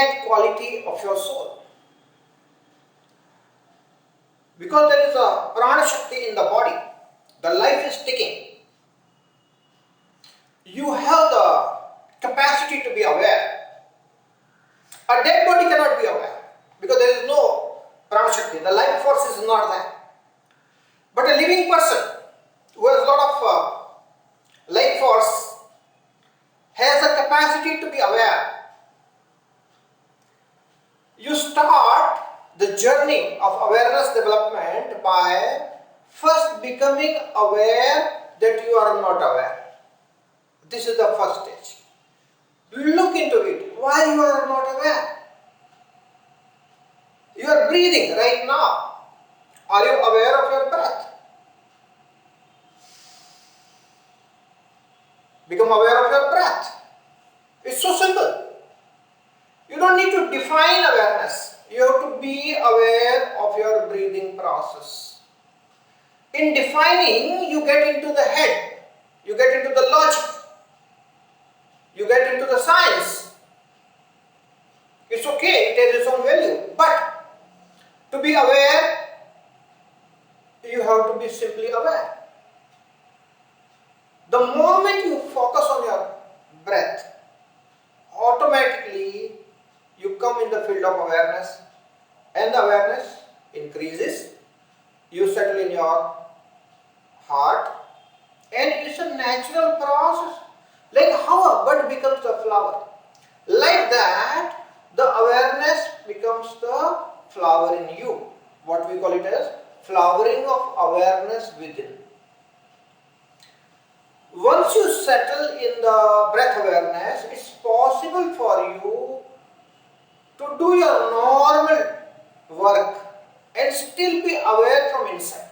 innate quality of your soul. Because there is a prana shakti in the body, the life is ticking. You have the capacity to be aware. A dead body cannot be aware because there is no prana shakti, the life force is not there. But a living person who has a lot of life force has a capacity to be aware. You start the journey of awareness development by first becoming aware that you are not aware. This is the first stage. Look into it. Why you are not aware? You are breathing right now. Are you aware of your breath? Become aware of your breath. It's so simple. You don't need to define awareness. You have to be aware of your breathing process. In defining, you get into the head. You get into the logic. You get into the science. It's okay, it has its own value. But to be aware, you have to be simply aware. The moment you focus on your breath, automatically you come in the field of awareness, and the awareness increases. You settle in your heart, and it's a natural process. Like how a bud becomes a flower. Like that, the awareness becomes the flower in you. What we call it as flowering of awareness within. Once you settle in the breath awareness, it's possible for you to do your normal work and still be aware from inside.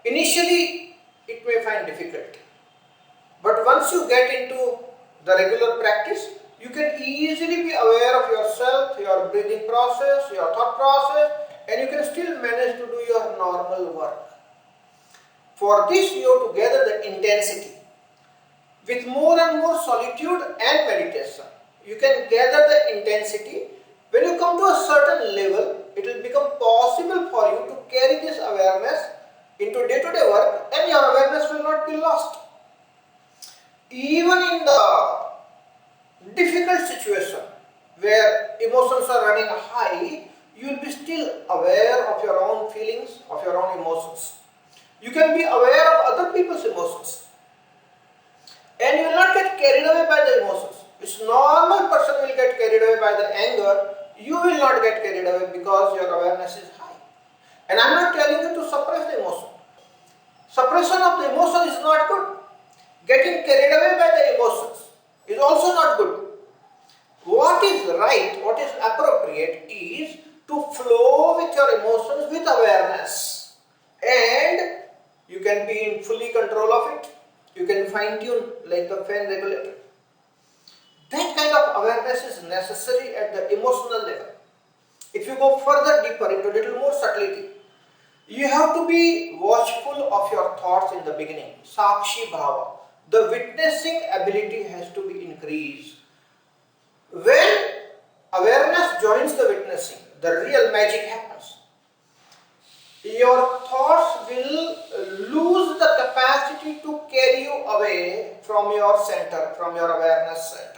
Initially, it may find difficult, but once you get into the regular practice, you can easily be aware of yourself, your breathing process, your thought process, and you can still manage to do your normal work. For this, you have to gather the intensity. With more and more solitude and meditation, you can gather the intensity. When you come to a certain level, it will become possible for you to carry this awareness into day-to-day work, and your awareness will not be lost. Even in the difficult situation where emotions are running high, you will be still aware of your own feelings, of your own emotions. You can be aware of other people's emotions, and you will not get carried away by the emotions. Which normal person will get carried away by the anger, you will not get carried away because your awareness is high. And I am not telling you to suppress the emotion. Suppression of the emotion is not good. Getting carried away by the emotions is also not good. What is right, what is appropriate is to flow with your emotions with awareness, and you can be in fully control of it. You can fine tune like the fan regulator. That kind of awareness is necessary at the emotional level. If you go further deeper into a little more subtlety, you have to be watchful of your thoughts in the beginning. Sakshi Bhava. The witnessing ability has to be increased. When awareness joins the witnessing, the real magic happens. Your thoughts will lose the capacity to carry you away from your center, from your awareness center.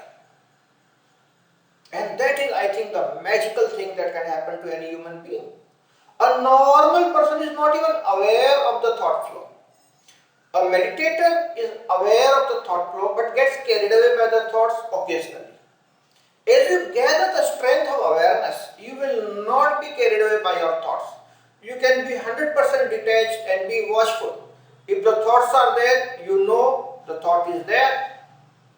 And that is, I think, the magical thing that can happen to any human being. A normal person is not even aware of the thought flow. A meditator is aware of the thought flow but gets carried away by the thoughts occasionally. As you gather the strength of awareness, you will not be carried away by your thoughts. You can be 100% detached and be watchful. If the thoughts are there, you know the thought is there.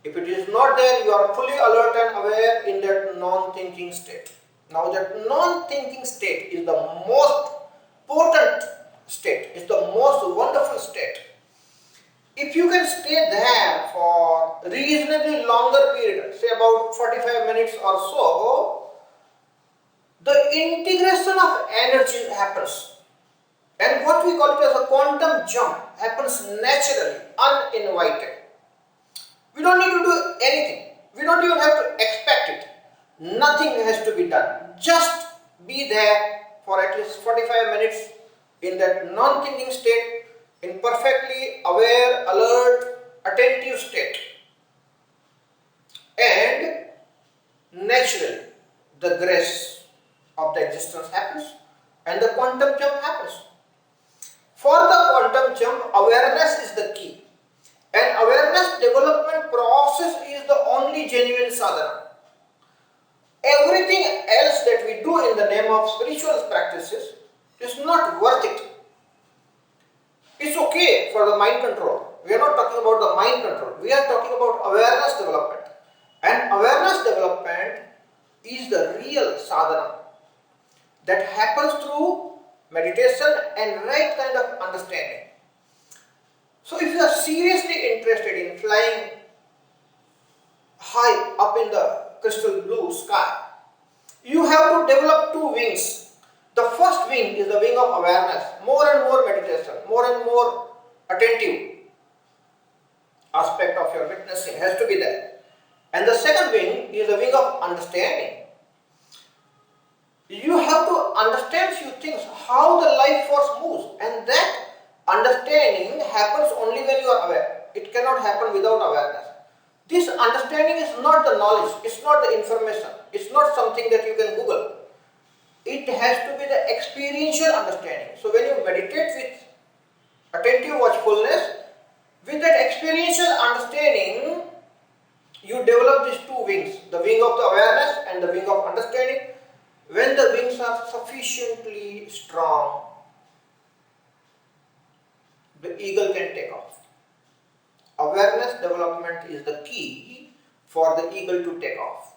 If it is not there, you are fully alert and aware in that non-thinking state. Now that non-thinking state is the most potent state, is the most wonderful state. If you can stay there for reasonably longer period, say about 45 minutes or so, the integration of energy happens. And what we call it as a quantum jump happens naturally, uninvited. We don't need to do anything. We don't even have to expect it. Nothing has to be done. Just be there for at least 45 minutes in that non-thinking state, in perfectly aware, alert, attentive state. And naturally, the grace of the existence happens and the quantum jump happens. For the quantum jump, awareness is the key. And awareness development process is the only genuine sadhana. Everything else that we do in the name of spiritual practices is not worth it. It's okay for the mind control. We are not talking about the mind control. We are talking about awareness development. And awareness development is the real sadhana that happens through meditation and right kind of understanding. So if you are seriously interested in flying high up in the crystal blue sky, you have to develop two wings. The first wing is the wing of awareness, more and more meditation, more and more attentive aspect of your witnessing has to be there. And the second wing is the wing of understanding. You have to understand few things, how the life force moves, and that understanding happens only when you are aware. It cannot happen without awareness. This understanding is not the knowledge, it's not the information, it's not something that you can Google. It has to be the experiential understanding. So when you meditate with attentive watchfulness, with that experiential understanding, you develop these two wings, the wing of the awareness and the wing of understanding. When the wings are sufficiently strong, the eagle can take off. Awareness development is the key for the eagle to take off.